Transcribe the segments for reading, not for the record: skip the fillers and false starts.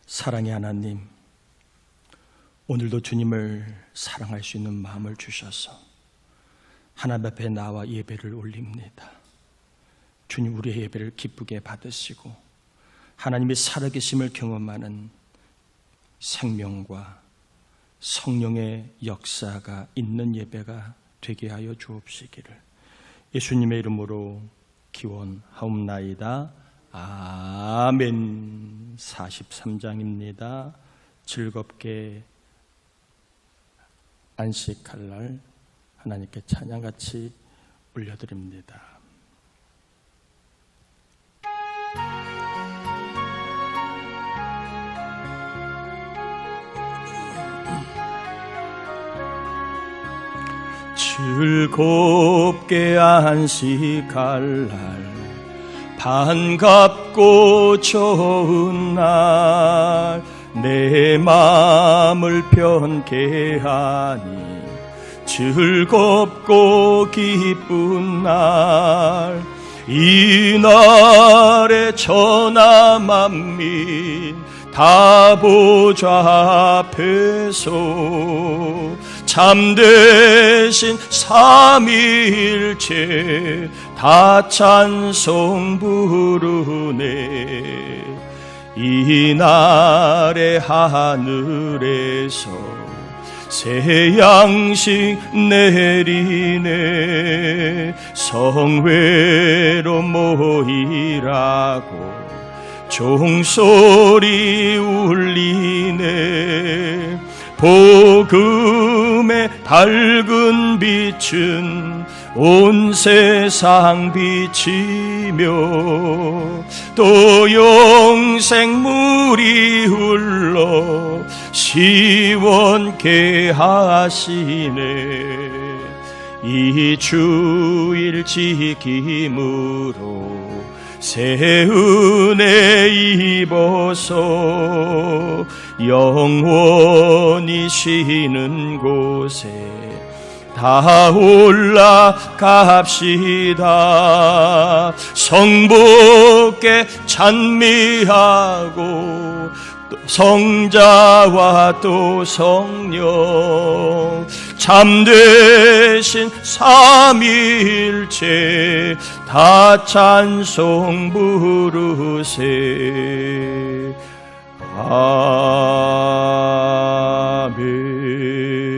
사랑의 하나님, 오늘도 주님을 사랑할 수 있는 마음을 주셔서 하나님 앞에 나와 예배를 올립니다. 주님, 우리의 예배를 기쁘게 받으시고 하나님의 살아계심을 경험하는 생명과 성령의 역사가 있는 예배가 되게 하여 주옵시기를 예수님의 이름으로 기원하옵나이다. 아멘. 43장입니다. 즐겁게 안식할 날 하나님께 찬양같이 올려드립니다. 즐겁게 안식할 날 반갑고 좋은 날 내 마음을 편케 하니 즐겁고 기쁜 날 이날에 천하 만민 다 보좌 앞에서 참되신 삼위일체 다 찬송 부르네. 이날의 하늘에서 새 양식 내리네. 성회로 모이라고 종소리 울리네. 복음의 밝은 빛은 온 세상 비치며 또 영생물이 흘러 시원케 하시네. 이 주일 지킴으로 새 은혜 입어서 영원히 쉬는 곳에 다 올라갑시다. 성부께 찬미하고 성자와 또 성령 참되신 삼위일체 다 찬송 부르세.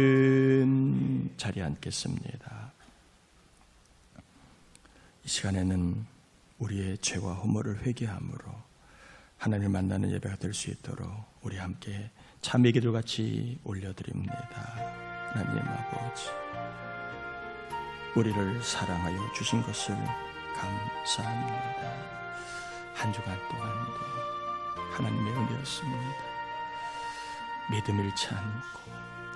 아멘. 자리에 앉겠습니다. 이 시간에는 우리의 죄와 허물을 회개함으로 하나님을 만나는 예배가 될 수 있도록 우리 함께 참회 기도 같이 올려드립니다. 하나님 아버지, 우리를 사랑하여 주신 것을 감사합니다. 한 주간 동안도 하나님의 은혜였습니다. 믿음 잃지 않고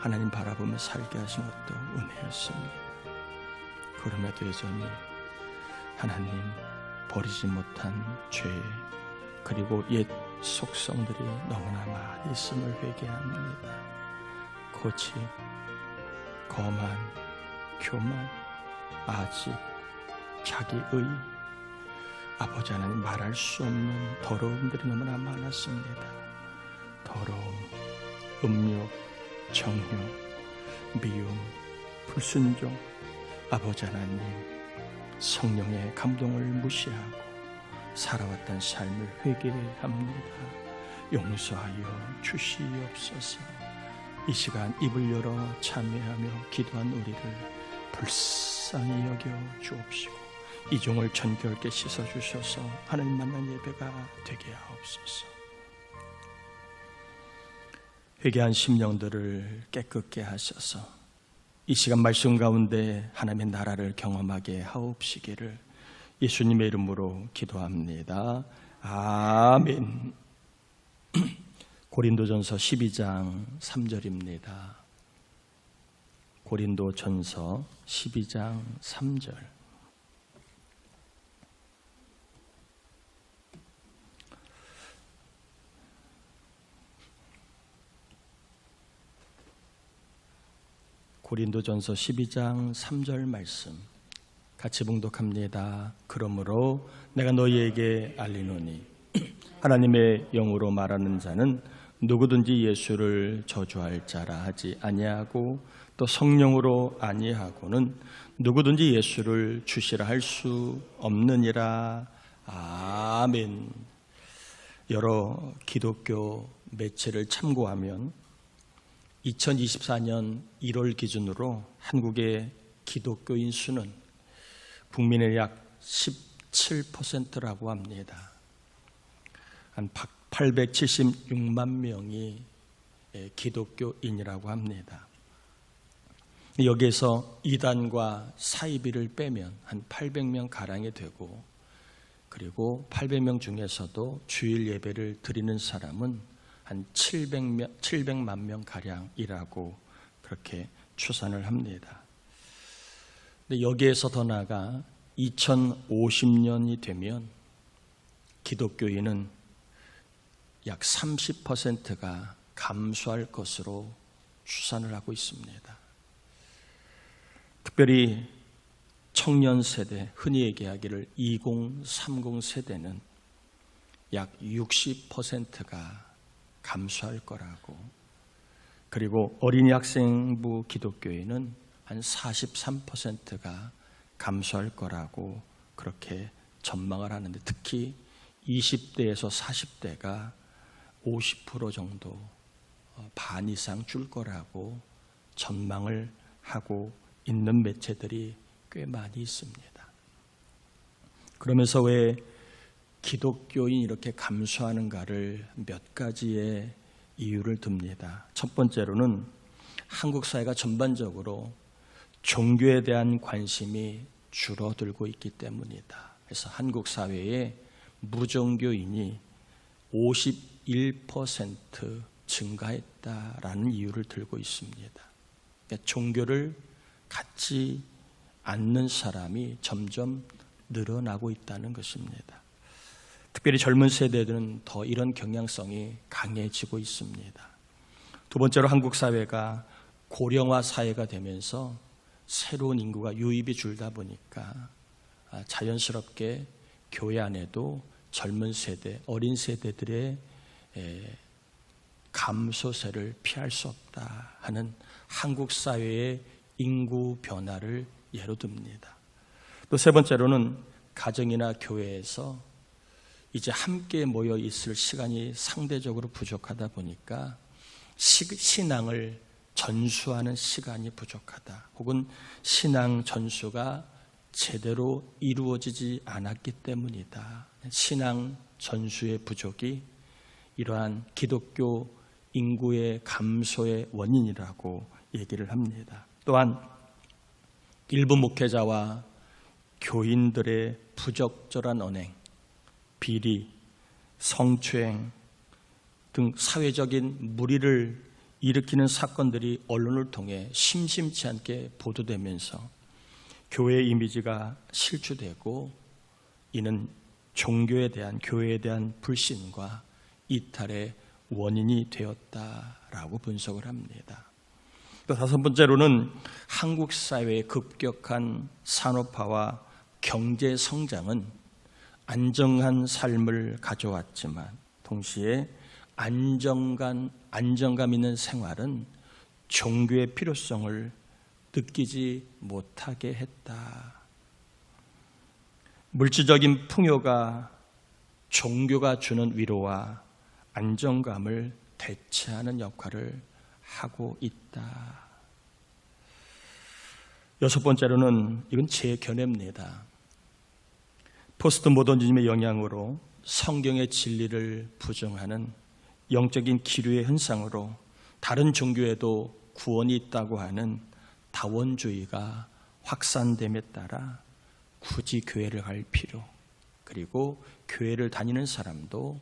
하나님 바라보며 살게 하신 것도 은혜였습니다. 그럼에도 여전히 하나님 버리지 못한 죄 그리고 옛 속성들이 너무나 많이 있음을 회개합니다. 고집, 거만, 교만, 아집, 자기의, 아버지 하나님 말할 수 없는 더러움들이 너무나 많았습니다. 더러움, 음욕, 정욕, 미움, 불순종, 아버지 하나님 성령의 감동을 무시하고 살아왔던 삶을 회개합니다. 용서하여 주시옵소서. 이 시간 입을 열어 참회하며 기도한 우리를 불쌍히 여겨 주옵시고 이 종을 정결케 씻어주셔서 하나님 만난 예배가 되게 하옵소서. 회개한 심령들을 깨끗게 하셔서 이 시간 말씀 가운데 하나님의 나라를 경험하게 하옵시기를 예수님의 이름으로 기도합니다. 아멘. 고린도전서 12장 3절입니다. 고린도전서 12장 3절. 고린도전서 12장 3절 말씀 같이 봉독합니다. 그러므로 내가 너희에게 알리노니 하나님의 영으로 말하는 자는 누구든지 예수를 저주할 자라 하지 아니하고 또 성령으로 아니하고는 누구든지 예수를 주시라 할 수 없느니라. 아멘. 여러 기독교 매체를 참고하면 2024년 1월 기준으로 한국의 기독교인 수는 국민의 약 17%라고 합니다. 한 876만 명이 기독교인이라고 합니다. 여기에서 이단과 사이비를 빼면 한 800명 가량이 되고, 그리고 800명 중에서도 주일 예배를 드리는 사람은 한 700만 명 가량이라고 그렇게 추산을 합니다. 근데 여기에서 더 나아가 2050년이 되면 기독교인은 약 30%가 감소할 것으로 추산을 하고 있습니다. 특별히 청년 세대, 흔히 얘기하기를 2030 세대는 약 60%가 감소할 거라고, 그리고 어린이 학생부 기독교인은 한 43%가 감소할 거라고 그렇게 전망을 하는데, 특히 20대에서 40대가 50% 정도, 반 이상 줄 거라고 전망을 하고 있는 매체들이 꽤 많이 있습니다. 그러면서 왜 기독교인이 이렇게 감소하는가를 몇 가지의 이유를 듭니다. 첫 번째로는 한국 사회가 전반적으로 종교에 대한 관심이 줄어들고 있기 때문이다. 그래서 한국 사회에 무종교인이 51% 증가했다라는 이유를 들고 있습니다. 그러니까 종교를 갖지 않는 사람이 점점 늘어나고 있다는 것입니다. 특별히 젊은 세대들은 더 이런 경향성이 강해지고 있습니다. 두 번째로 한국 사회가 고령화 사회가 되면서 새로운 인구가 유입이 줄다 보니까 자연스럽게 교회 안에도 젊은 세대, 어린 세대들의 감소세를 피할 수 없다 하는 한국 사회의 인구 변화를 예로 듭니다. 또 세 번째로는 가정이나 교회에서 이제 함께 모여 있을 시간이 상대적으로 부족하다 보니까 신앙을 전수하는 시간이 부족하다, 혹은 신앙 전수가 제대로 이루어지지 않았기 때문이다. 신앙 전수의 부족이 이러한 기독교 인구의 감소의 원인이라고 얘기를 합니다. 또한 일부 목회자와 교인들의 부적절한 언행, 비리, 성추행 등 사회적인 물의를 일으키는 사건들이 언론을 통해 심심치 않게 보도되면서 교회의 이미지가 실추되고, 이는 종교에 대한, 교회에 대한 불신과 이탈의 원인이 되었다라고 분석을 합니다. 또 다섯 번째로는 한국 사회의 급격한 산업화와 경제 성장은 안정한 삶을 가져왔지만, 동시에 안정감 있는 생활은 종교의 필요성을 느끼지 못하게 했다. 물질적인 풍요가 종교가 주는 위로와 안정감을 대체하는 역할을 하고 있다. 여섯 번째로는, 이건 제 견해입니다. 포스트 모더니즘의 영향으로 성경의 진리를 부정하는 영적인 기류의 현상으로 다른 종교에도 구원이 있다고 하는 다원주의가 확산됨에 따라 굳이 교회를 갈 필요, 그리고 교회를 다니는 사람도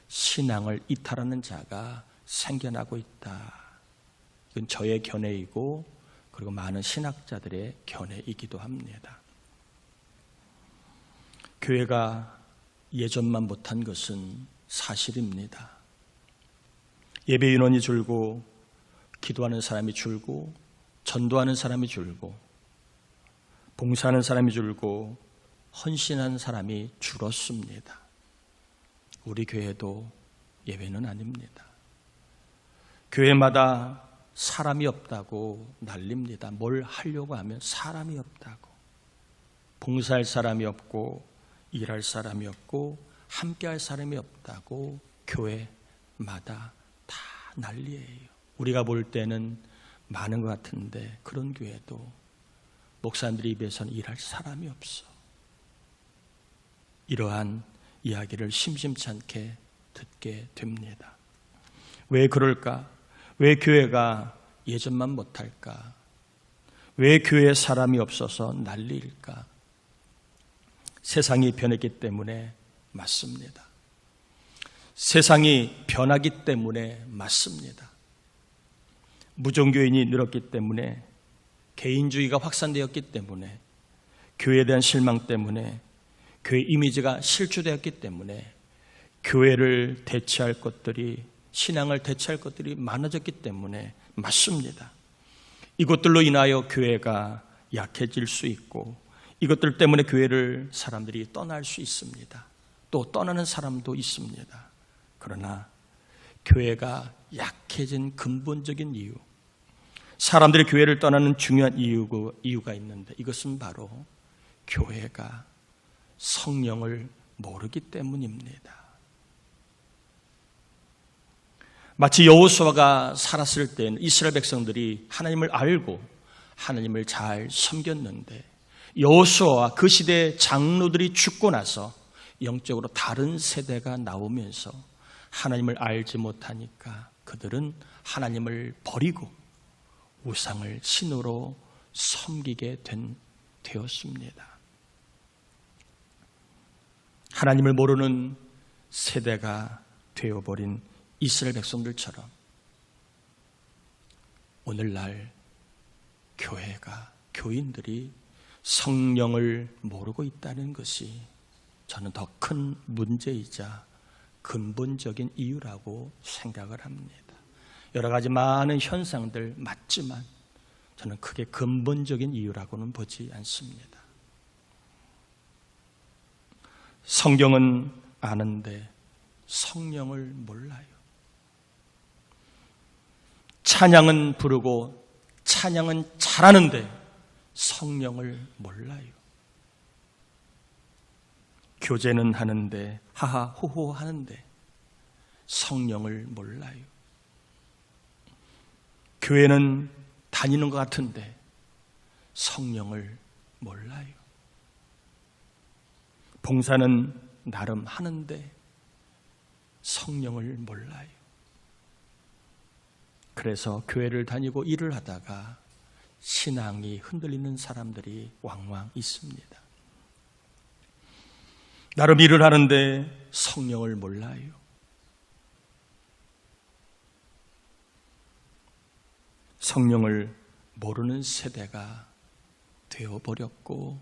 신앙을 이탈하는 자가 생겨나고 있다. 이건 저의 견해이고, 그리고 많은 신학자들의 견해이기도 합니다. 교회가 예전만 못한 것은 사실입니다. 예배 인원이 줄고, 기도하는 사람이 줄고, 전도하는 사람이 줄고, 봉사하는 사람이 줄고, 헌신하는 사람이 줄었습니다. 우리 교회도 예외는 아닙니다. 교회마다 사람이 없다고 난립니다. 뭘 하려고 하면 사람이 없다고. 봉사할 사람이 없고 일할 사람이 없고 함께할 사람이 없다고 교회마다 다 난리예요. 우리가 볼 때는 많은 것 같은데 그런 교회도 목사님들의 입에서는 일할 사람이 없어. 이러한 이야기를 심심치 않게 듣게 됩니다. 왜 그럴까? 왜 교회가 예전만 못할까? 왜 교회에 사람이 없어서 난리일까? 세상이 변했기 때문에 맞습니다. 세상이 변하기 때문에 맞습니다. 무종교인이 늘었기 때문에, 개인주의가 확산되었기 때문에, 교회에 대한 실망 때문에, 교회 이미지가 실추되었기 때문에 교회를 대체할 것들이, 신앙을 대체할 것들이 많아졌기 때문에 맞습니다. 이것들로 인하여 교회가 약해질 수 있고 이것들 때문에 교회를 사람들이 떠날 수 있습니다. 또 떠나는 사람도 있습니다. 그러나 교회가 약해진 근본적인 이유, 사람들이 교회를 떠나는 중요한 이유가 있는데 이것은 바로 교회가 성령을 모르기 때문입니다. 마치 여호수아가 살았을 때는 이스라엘 백성들이 하나님을 알고 하나님을 잘 섬겼는데 여호수아와 그 시대의 장로들이 죽고 나서 영적으로 다른 세대가 나오면서 하나님을 알지 못하니까 그들은 하나님을 버리고 우상을 신으로 섬기게 되었습니다. 하나님을 모르는 세대가 되어버린 이스라엘 백성들처럼 오늘날 교인들이 성령을 모르고 있다는 것이 저는 더 큰 문제이자 근본적인 이유라고 생각을 합니다. 여러 가지 많은 현상들 맞지만 저는 크게 근본적인 이유라고는 보지 않습니다. 성경은 아는데 성령을 몰라요. 찬양은 부르고 찬양은 잘하는데 성령을 몰라요. 교제는 하는데 하하호호 하는데 성령을 몰라요. 교회는 다니는 것 같은데 성령을 몰라요. 봉사는 나름 하는데 성령을 몰라요. 그래서 교회를 다니고 일을 하다가 신앙이 흔들리는 사람들이 왕왕 있습니다. 나름 일을 하는데 성령을 몰라요. 성령을 모르는 세대가 되어버렸고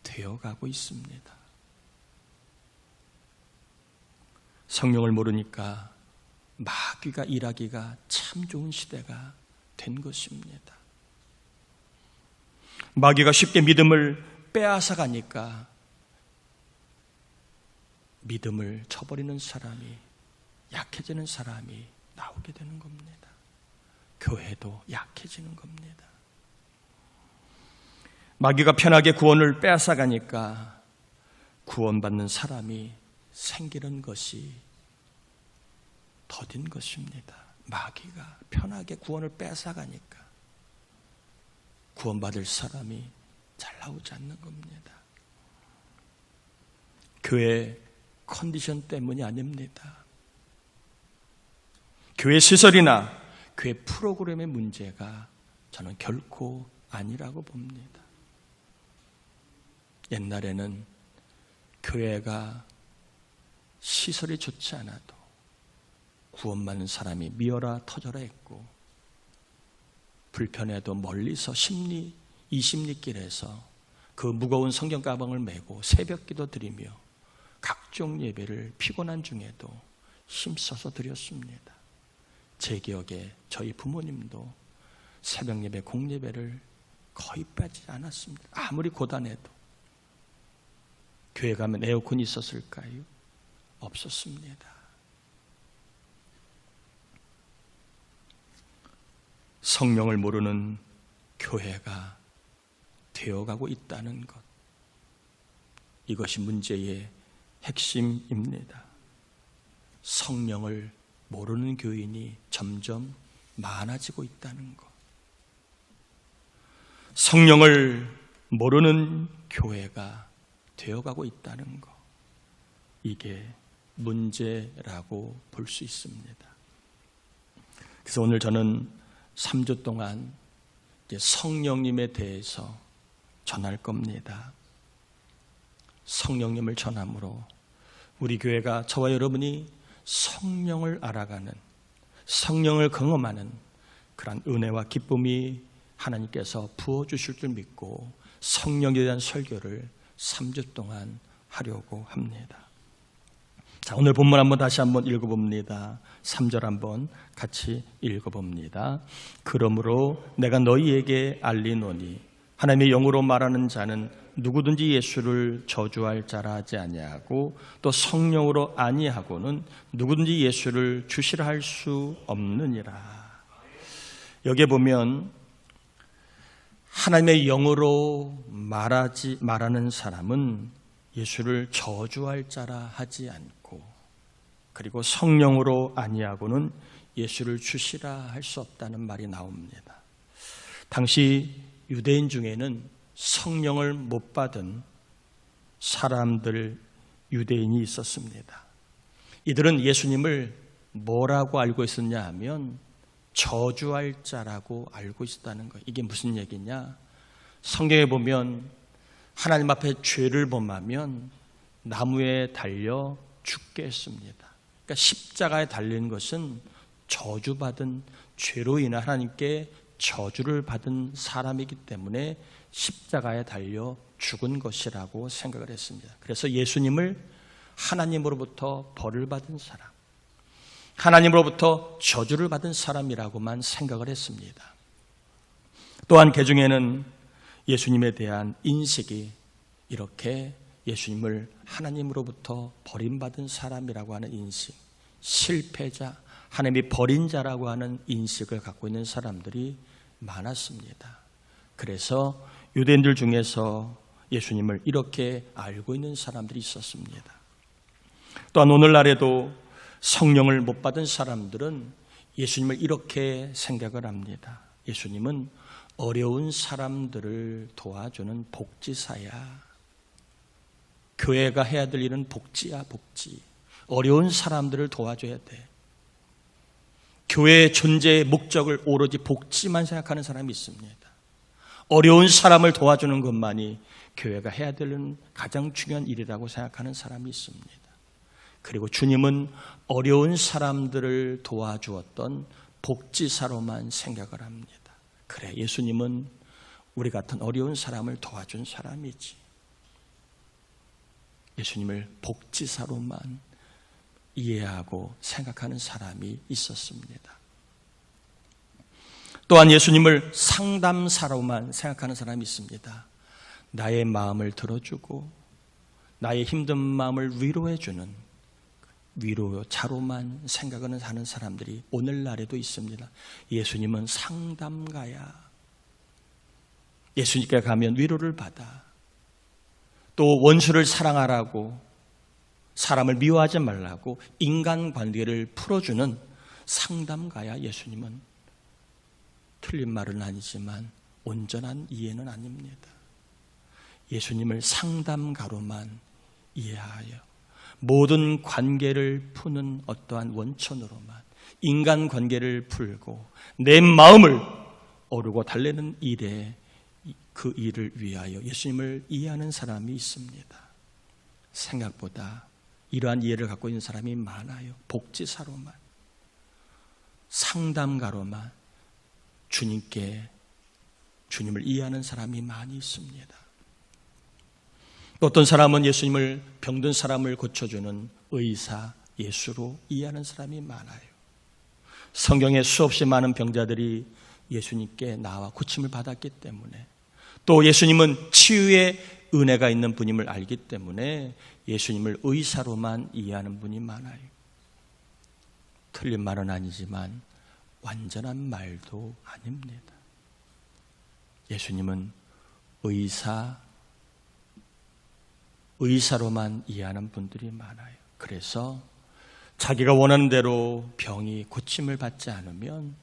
되어가고 있습니다. 성령을 모르니까 마귀가 일하기가 참 좋은 시대가 된 것입니다. 마귀가 쉽게 믿음을 빼앗아가니까 믿음을 저버리는 사람이, 약해지는 사람이 나오게 되는 겁니다. 교회도 약해지는 겁니다. 마귀가 편하게 구원을 빼앗아가니까 구원받는 사람이 생기는 것이 더딘 것입니다. 마귀가 편하게 구원을 빼앗아가니까 구원받을 사람이 잘 나오지 않는 겁니다. 교회 컨디션 때문이 아닙니다. 교회 시설이나 교회 프로그램의 문제가 저는 결코 아니라고 봅니다. 옛날에는 교회가 시설이 좋지 않아도 구원받는 사람이 미어라 터져라 했고 불편해도 멀리서 심리, 20리 길에서 그 무거운 성경 가방을 메고 새벽 기도 드리며 각종 예배를 피곤한 중에도 힘써서 드렸습니다. 제 기억에 저희 부모님도 새벽 예배, 공예배를 거의 빠지지 않았습니다. 아무리 고단해도. 교회 가면 에어컨이 있었을까요? 없었습니다. 성령을 모르는 교회가 되어가고 있다는 것, 이것이 문제의 핵심입니다. 성령을 모르는 교인이 점점 많아지고 있다는 것, 성령을 모르는 교회가 되어가고 있다는 것, 이게 문제라고 볼 수 있습니다. 그래서 오늘 저는 3주 동안 성령님에 대해서 전할 겁니다. 성령님을 전함으로 우리 교회가, 저와 여러분이 성령을 알아가는, 성령을 경험하는 그런 은혜와 기쁨이 하나님께서 부어주실 줄 믿고 성령에 대한 설교를 3주 동안 하려고 합니다. 자, 오늘 본문 한번 다시 한번 읽어봅니다. 3절 한번 같이 읽어봅니다. 그러므로 내가 너희에게 알리노니 하나님의 영으로 말하는 자는 누구든지 예수를 저주할 자라 하지 아니하고 또 성령으로 아니하고는 누구든지 예수를 주시라 할 수 없느니라. 여기에 보면 하나님의 영으로 말하는 사람은 예수를 저주할 자라 하지 않고, 그리고 성령으로 아니하고는 예수를 주시라 할 수 없다는 말이 나옵니다. 당시 유대인 중에는 성령을 못 받은 사람들, 유대인이 있었습니다. 이들은 예수님을 뭐라고 알고 있었냐 하면 저주할 자라고 알고 있었다는 거예요. 이게 무슨 얘기냐? 성경에 보면 하나님 앞에 죄를 범하면 나무에 달려 죽게 했습니다. 그러니까 십자가에 달린 것은 저주받은, 죄로 인해 하나님께 저주를 받은 사람이기 때문에 십자가에 달려 죽은 것이라고 생각을 했습니다. 그래서 예수님을 하나님으로부터 벌을 받은 사람, 하나님으로부터 저주를 받은 사람이라고만 생각을 했습니다. 또한 개중에는 예수님에 대한 인식이 이렇게 예수님을 하나님으로부터 버림받은 사람이라고 하는 인식, 실패자, 하나님이 버린 자라고 하는 인식을 갖고 있는 사람들이 많았습니다. 그래서 유대인들 중에서 예수님을 이렇게 알고 있는 사람들이 있었습니다. 또한 오늘날에도 성령을 못 받은 사람들은 예수님을 이렇게 생각을 합니다. 예수님은 어려운 사람들을 도와주는 복지사야. 교회가 해야 될 일은 복지야, 복지. 어려운 사람들을 도와줘야 돼. 교회의 존재의 목적을 오로지 복지만 생각하는 사람이 있습니다. 어려운 사람을 도와주는 것만이 교회가 해야 되는 가장 중요한 일이라고 생각하는 사람이 있습니다. 그리고 주님은 어려운 사람들을 도와주었던 복지사로만 생각을 합니다. 그래, 예수님은 우리 같은 어려운 사람을 도와준 사람이지. 예수님을 복지사로만 이해하고 생각하는 사람이 있었습니다. 또한 예수님을 상담사로만 생각하는 사람이 있습니다. 나의 마음을 들어주고 나의 힘든 마음을 위로해주는 위로자로만 생각을 하는 사람들이 오늘날에도 있습니다. 예수님은 상담가야. 예수님께 가면 위로를 받아. 또 원수를 사랑하라고, 사람을 미워하지 말라고 인간관계를 풀어주는 상담가야. 예수님은 틀린 말은 아니지만 온전한 이해는 아닙니다. 예수님을 상담가로만 이해하여 모든 관계를 푸는 어떠한 원천으로만 인간관계를 풀고 내 마음을 오르고 달래는 일에, 그 일을 위하여 예수님을 이해하는 사람이 있습니다. 생각보다 이러한 이해를 갖고 있는 사람이 많아요. 복지사로만, 상담가로만 주님을 이해하는 사람이 많이 있습니다. 어떤 사람은 예수님을, 병든 사람을 고쳐주는 의사, 예수로 이해하는 사람이 많아요. 성경에 수없이 많은 병자들이 예수님께 나와 고침을 받았기 때문에, 또 예수님은 치유의 은혜가 있는 분임을 알기 때문에 예수님을 의사로만 이해하는 분이 많아요. 틀린 말은 아니지만 완전한 말도 아닙니다. 예수님은 의사로만 이해하는 분들이 많아요. 그래서 자기가 원하는 대로 병이 고침을 받지 않으면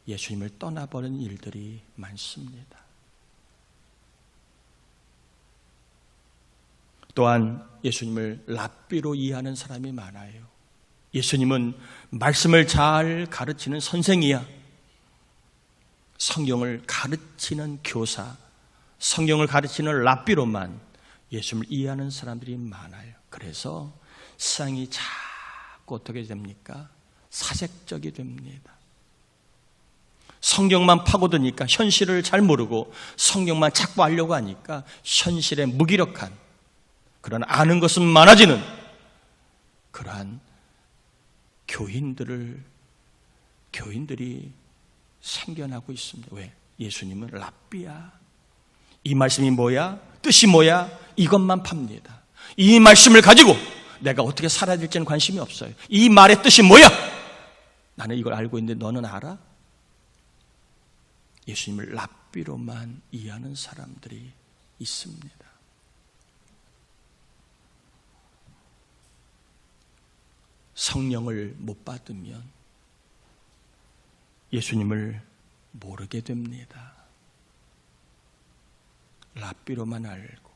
예수님을 떠나버리는 일들이 많습니다. 또한 예수님을 랍비로 이해하는 사람이 많아요. 예수님은 말씀을 잘 가르치는 선생이야. 성경을 가르치는 교사, 성경을 가르치는 랍비로만 예수님을 이해하는 사람들이 많아요. 그래서 세상이 자꾸 어떻게 됩니까? 사색적이 됩니다. 성경만 파고드니까 현실을 잘 모르고 성경만 자꾸 알려고 하니까 현실에 무기력한 그런 아는 것은 많아지는 그러한 교인들이 생겨나고 있습니다. 왜? 예수님은 랍비야. 이 말씀이 뭐야? 뜻이 뭐야? 이것만 팝니다. 이 말씀을 가지고 내가 어떻게 살아야 될지는 관심이 없어요. 이 말의 뜻이 뭐야? 나는 이걸 알고 있는데 너는 알아? 예수님을 랍비로만 이해하는 사람들이 있습니다. 성령을 못 받으면 예수님을 모르게 됩니다. 랍비로만 알고,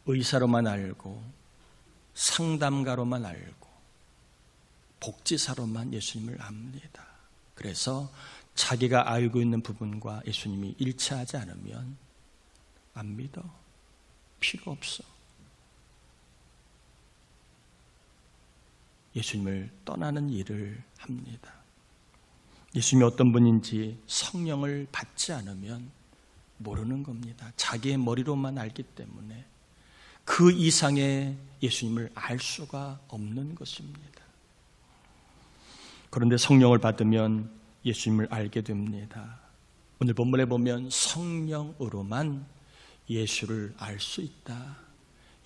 의사로만 알고, 상담가로만 알고, 복지사로만 예수님을 압니다. 그래서 자기가 알고 있는 부분과 예수님이 일치하지 않으면 안 믿어. 필요 없어. 예수님을 떠나는 일을 합니다. 예수님이 어떤 분인지 성령을 받지 않으면 모르는 겁니다. 자기의 머리로만 알기 때문에 그 이상의 예수님을 알 수가 없는 것입니다. 그런데 성령을 받으면 예수님을 알게 됩니다. 오늘 본문에 보면 성령으로만 예수를 알 수 있다.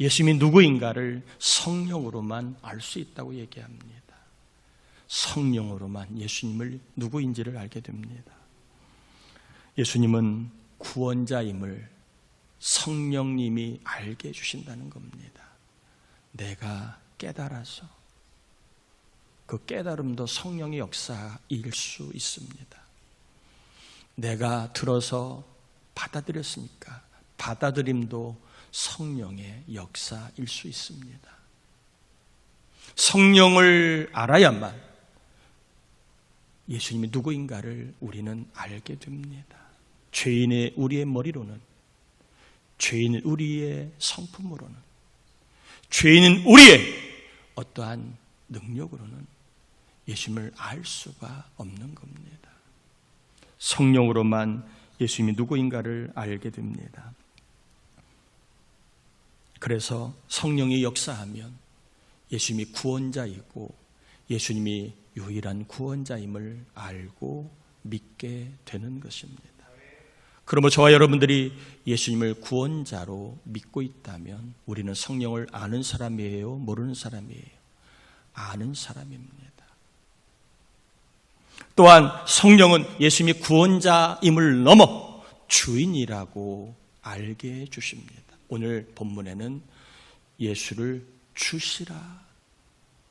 예수님이 누구인가를 성령으로만 알 수 있다고 얘기합니다. 성령으로만 예수님을 누구인지를 알게 됩니다. 예수님은 구원자임을 성령님이 알게 해주신다는 겁니다. 내가 깨달아서 그 깨달음도 성령의 역사일 수 있습니다. 내가 들어서 받아들였으니까 받아들임도 성령의 역사일 수 있습니다. 성령을 알아야만 예수님이 누구인가를 우리는 알게 됩니다. 죄인의 우리의 머리로는, 죄인의 우리의 성품으로는, 죄인은 우리의 어떠한 능력으로는 예수님을 알 수가 없는 겁니다. 성령으로만 예수님이 누구인가를 알게 됩니다. 그래서 성령이 역사하면 예수님이 구원자이고 예수님이 유일한 구원자임을 알고 믿게 되는 것입니다. 그러므로 저와 여러분들이 예수님을 구원자로 믿고 있다면 우리는 성령을 아는 사람이에요? 모르는 사람이에요? 아는 사람입니다. 또한 성령은 예수님이 구원자임을 넘어 주인이라고 알게 해주십니다. 오늘 본문에는 예수를 주시라,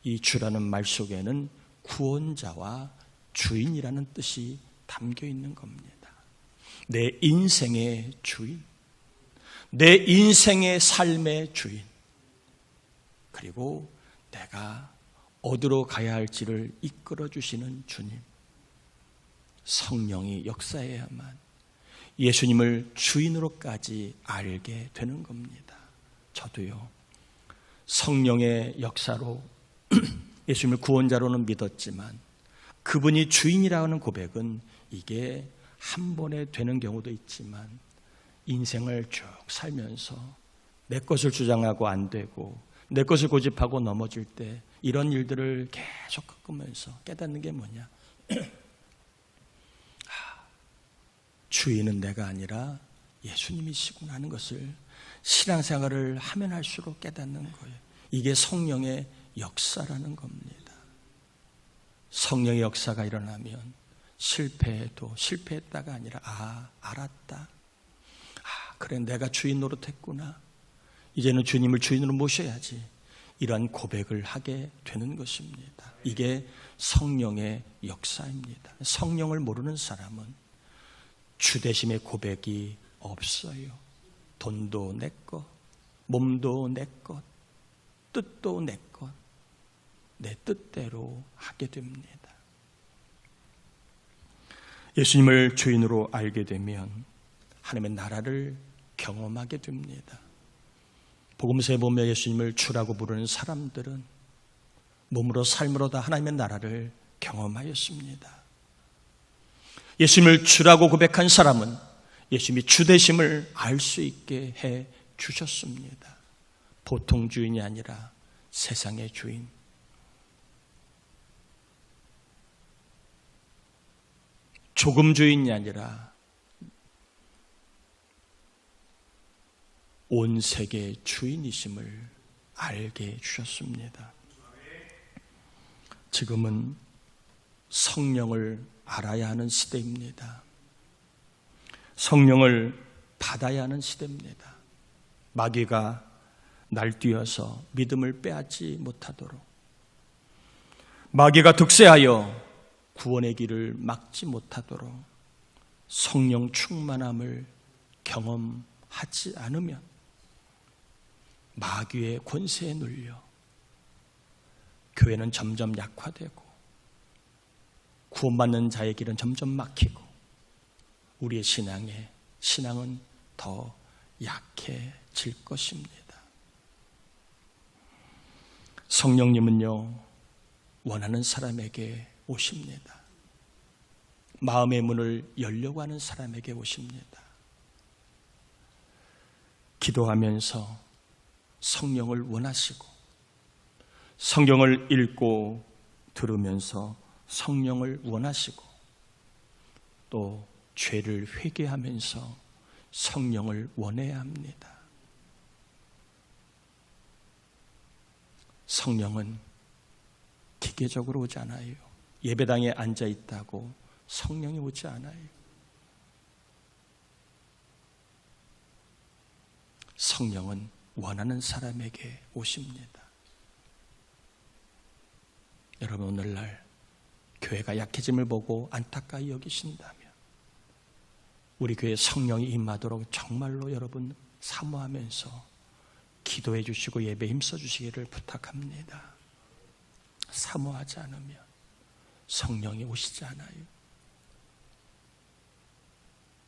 이 주라는 말 속에는 구원자와 주인이라는 뜻이 담겨 있는 겁니다. 내 인생의 주인, 내 인생의 삶의 주인, 그리고 내가 어디로 가야 할지를 이끌어 주시는 주님, 성령이 역사해야만 예수님을 주인으로까지 알게 되는 겁니다. 저도요, 성령의 역사로 예수님을 구원자로는 믿었지만 그분이 주인이라는 고백은 이게 한 번에 되는 경우도 있지만 인생을 쭉 살면서 내 것을 주장하고 안 되고 내 것을 고집하고 넘어질 때 이런 일들을 계속 겪으면서 깨닫는 게 뭐냐? 주인은 내가 아니라 예수님이시구나 하는 것을 신앙생활을 하면 할수록 깨닫는 거예요. 이게 성령의 역사라는 겁니다. 성령의 역사가 일어나면 실패해도 실패했다가 아니라 알았다. 그래 내가 주인 노릇했구나. 이제는 주님을 주인으로 모셔야지. 이러한 고백을 하게 되는 것입니다. 이게 성령의 역사입니다. 성령을 모르는 사람은 주되심의 고백이 없어요. 돈도 내 것, 몸도 내 것, 뜻도 내 것, 내 뜻대로 하게 됩니다. 예수님을 주인으로 알게 되면 하나님의 나라를 경험하게 됩니다. 복음서에 보면 예수님을 주라고 부르는 사람들은 몸으로 삶으로 다 하나님의 나라를 경험하였습니다. 예수님을 주라고 고백한 사람은 예수님이 주 되심을 알 수 있게 해 주셨습니다. 보통 주인이 아니라 세상의 주인. 조금 주인이 아니라 온 세계의 주인이심을 알게 해주셨습니다. 지금은 성령을 알아야 하는 시대입니다. 성령을 받아야 하는 시대입니다. 마귀가 날뛰어서 믿음을 빼앗지 못하도록, 마귀가 득세하여 구원의 길을 막지 못하도록 성령 충만함을 경험하지 않으면 마귀의 권세에 눌려 교회는 점점 약화되고 구원받는 자의 길은 점점 막히고 우리의 신앙은 더 약해질 것입니다. 성령님은요, 원하는 사람에게 오십니다. 마음의 문을 열려고 하는 사람에게 오십니다. 기도하면서 성령을 원하시고 성경을 읽고 들으면서 성령을 원하시고 또 죄를 회개하면서 성령을 원해야 합니다. 성령은 기계적으로 오지 않아요. 예배당에 앉아 있다고 성령이 오지 않아요. 성령은 원하는 사람에게 오십니다. 여러분, 오늘날 교회가 약해짐을 보고 안타까이 여기신다면 우리 교회에 성령이 임하도록 정말로 여러분 사모하면서 기도해 주시고 예배에 힘써 주시기를 부탁합니다. 사모하지 않으면 성령이 오시지 않아요.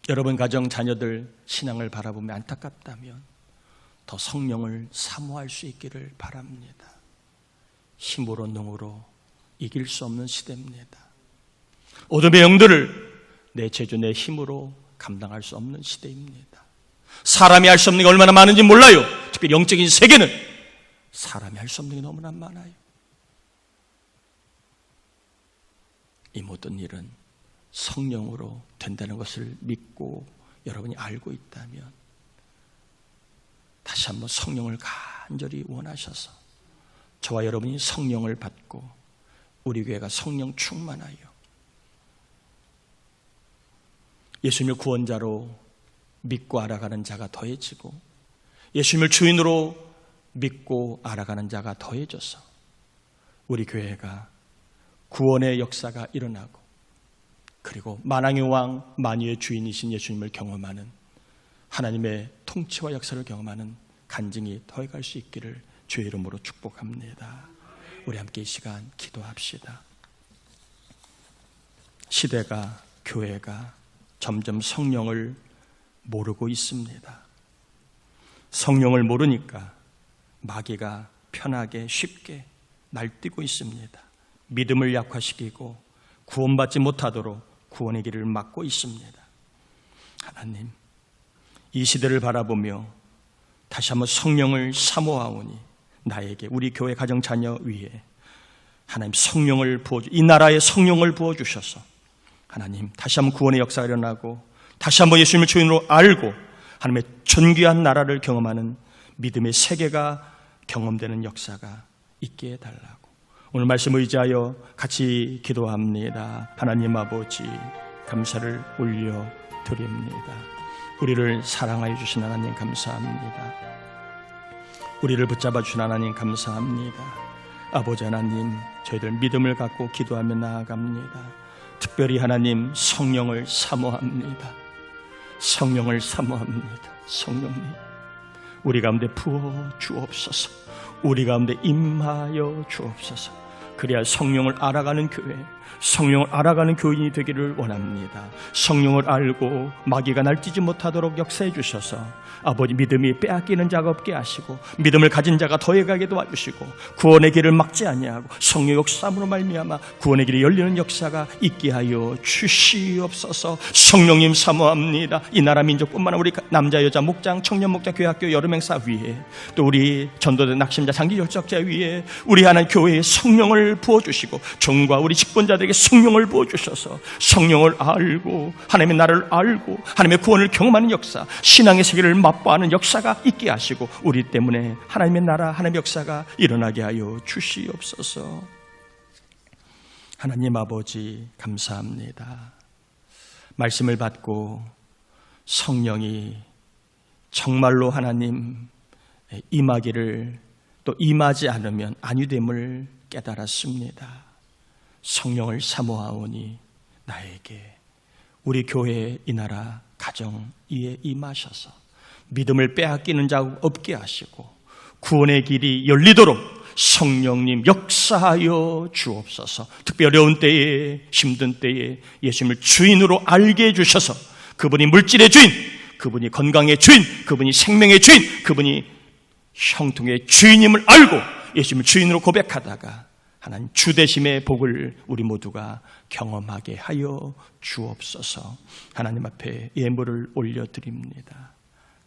여러분 가정 자녀들 신앙을 바라보며 안타깝다면 더 성령을 사모할 수 있기를 바랍니다. 힘으로 능으로 이길 수 없는 시대입니다. 어둠의 영들을 내 재주 내 힘으로 감당할 수 없는 시대입니다. 사람이 할 수 없는 게 얼마나 많은지 몰라요. 특별히 영적인 세계는 사람이 할 수 없는 게 너무나 많아요. 이 모든 일은 성령으로 된다는 것을 믿고 여러분이 알고 있다면 다시 한번 성령을 간절히 원하셔서 저와 여러분이 성령을 받고 우리 교회가 성령 충만하여 예수님을 구원자로 믿고 알아가는 자가 더해지고 예수님을 주인으로 믿고 알아가는 자가 더해져서 우리 교회가 구원의 역사가 일어나고 그리고 만왕의 왕 만유의 주인이신 예수님을 경험하는 하나님의 통치와 역사를 경험하는 간증이 더해갈 수 있기를 주의 이름으로 축복합니다. 우리 함께 이 시간 기도합시다. 시대가 교회가 점점 성령을 모르고 있습니다. 성령을 모르니까 마귀가 편하게 쉽게 날뛰고 있습니다. 믿음을 약화시키고 구원받지 못하도록 구원의 길을 막고 있습니다. 하나님, 이 시대를 바라보며 다시 한번 성령을 사모하오니 나에게 우리 교회 가정 자녀 위에 하나님 성령을 부어주, 이 나라에 성령을 부어주셔서 하나님 다시 한번 구원의 역사가 일어나고 다시 한번 예수님을 주인으로 알고 하나님의 존귀한 나라를 경험하는 믿음의 세계가 경험되는 역사가 있게 해달라고 오늘 말씀 의지하여 같이 기도합니다. 하나님 아버지, 감사를 올려드립니다. 우리를 사랑하여 주신 하나님 감사합니다. 우리를 붙잡아 주신 하나님 감사합니다. 아버지 하나님, 저희들 믿음을 갖고 기도하며 나아갑니다. 특별히 하나님, 성령을 사모합니다. 성령을 사모합니다. 성령님, 우리 가운데 부어 주옵소서. 우리 가운데 임하여 주옵소서. 그래야 성령을 알아가는 교회, 성령을 알아가는 교인이 되기를 원합니다. 성령을 알고 마귀가 날뛰지 못하도록 역사해 주셔서 아버지, 믿음이 빼앗기는 자가 없게 하시고 믿음을 가진 자가 더해가게 도와주시고 구원의 길을 막지 아니하고 성령 역사함으로 말미암아 구원의 길이 열리는 역사가 있게 하여 주시옵소서. 성령님 사모합니다. 이 나라 민족뿐만 아니라 우리 남자 여자 목장 청년 목장 교회학교 여름행사 위에 또 우리 전도대 낙심자 장기 결석자 위에 우리 하나님 교회에 성령을 부어주시고 종과 우리 직분자들에게 성령을 부어주셔서 성령을 알고 하나님의 나라를 알고 하나님의 구원을 경험하는 역사, 신앙의 세계를 맛보아하는 역사가 있게 하시고 우리 때문에 하나님의 나라, 하나님의 역사가 일어나게 하여 주시옵소서. 하나님 아버지 감사합니다. 말씀을 받고 성령이 정말로 하나님 임하기를 또 임하지 않으면 아니됨을 깨달았습니다. 성령을 사모하오니 나에게 우리 교회의 이 나라 가정 이에 임하셔서 믿음을 빼앗기는 자 없게 하시고 구원의 길이 열리도록 성령님 역사하여 주옵소서. 특별히 어려운 때에 힘든 때에 예수님을 주인으로 알게 해주셔서 그분이 물질의 주인, 그분이 건강의 주인, 그분이 생명의 주인, 그분이 형통의 주인임을 알고 예수님을 주인으로 고백하다가 하나님 주되심의 복을 우리 모두가 경험하게 하여 주옵소서. 하나님 앞에 예물을 올려드립니다.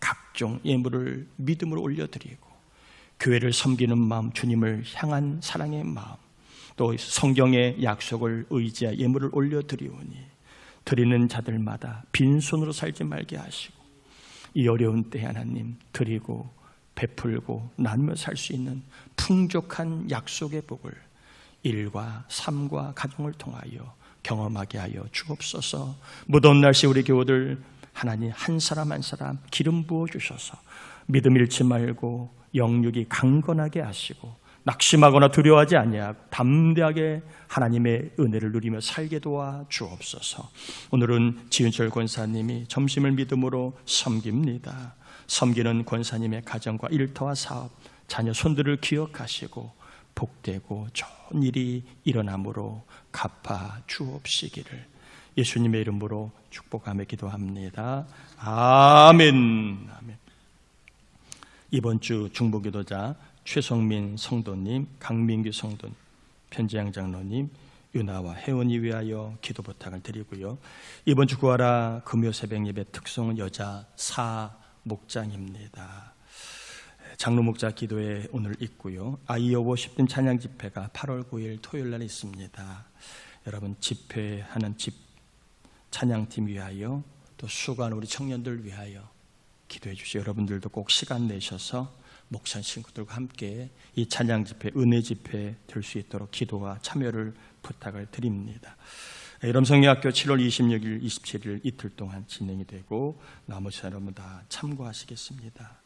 각종 예물을 믿음으로 올려드리고 교회를 섬기는 마음, 주님을 향한 사랑의 마음, 또 성경의 약속을 의지하여 예물을 올려드리오니 드리는 자들마다 빈손으로 살지 말게 하시고 이 어려운 때 하나님 드리고 베풀고 나누며 살 수 있는 풍족한 약속의 복을 일과 삶과 가정을 통하여 경험하게 하여 주옵소서. 무더운 날씨 우리 교우들 하나님 한 사람 한 사람 기름 부어주셔서 믿음 잃지 말고 영육이 강건하게 하시고 낙심하거나 두려워하지 아니하고 담대하게 하나님의 은혜를 누리며 살게 도와 주옵소서. 오늘은 지은철 권사님이 점심을 믿음으로 섬깁니다. 섬기는 권사님의 가정과 일터와 사업, 자녀 손들을 기억하시고 복되고 좋은 일이 일어남으로 갚아 주옵시기를 예수님의 이름으로 축복하며 기도합니다. 아멘. 아멘. 이번 주 중보기도자 최성민 성도님, 강민규 성도님, 편지양 장로님, 유나와 혜원이 위하여 기도 부탁을 드리고요. 이번 주 구하라 금요 새벽 예배 특송은 여자 사목장입니다. 장로 목자 기도회 오늘 있고요. 아이어 워십팀 찬양 집회가 8월 9일 토요일 날 있습니다. 여러분 집회하는 집 찬양팀 위하여 또 수고한 우리 청년들 위하여 기도해 주시고 여러분들도 꼭 시간 내셔서 목사 친구들과 함께 이 찬양 집회, 은혜 집회 될 수 있도록 기도와 참여를 부탁을 드립니다. 여름성리학교 7월 26일, 27일 이틀 동안 진행이 되고 나머지 여러분 다 참고하시겠습니다.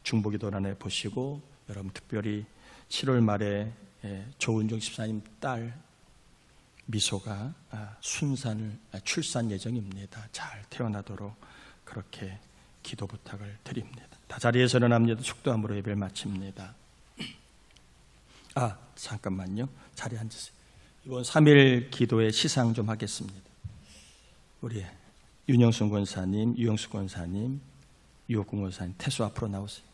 중보기도란에 보시고 여러분 특별히 7월 말에 조은정 집사님 딸 미소가 출산 예정입니다. 잘 태어나도록 그렇게 기도 부탁을 드립니다. 다 자리에서 일어납니다. 축도함으로 예배를 마칩니다. 잠깐만요. 자리에 앉으세요. 이번 3일 기도의 시상 좀 하겠습니다. 우리 윤영순 권사님, 유영수 권사님, 유옥군 권사님 태수 앞으로 나오세요.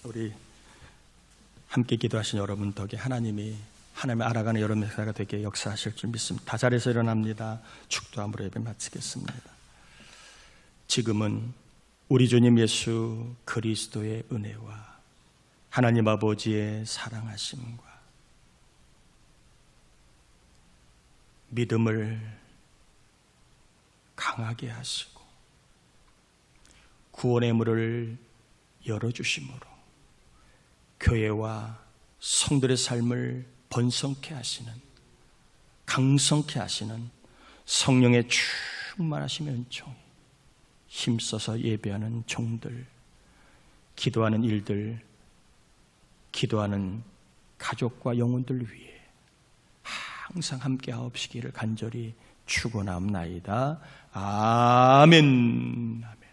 우리 함께 기도하신 여러분 덕에 하나님이 하나님을 알아가는 여러분 역사가 되게 역사하실 줄 믿습니다. 다 자리에서 일어납니다. 축도함으로 예배 마치겠습니다. 지금은 우리 주님 예수 그리스도의 은혜와 하나님 아버지의 사랑하심과 믿음을 강하게 하시고 구원의 문을 열어주심으로 교회와 성들의 삶을 번성케 하시는, 강성케 하시는 성령의 충만하심 은총이 힘써서 예배하는 종들, 기도하는 일들, 기도하는 가족과 영혼들 위해 항상 함께 하옵시기를 간절히 축원하옵나이다. 아멘. 아멘.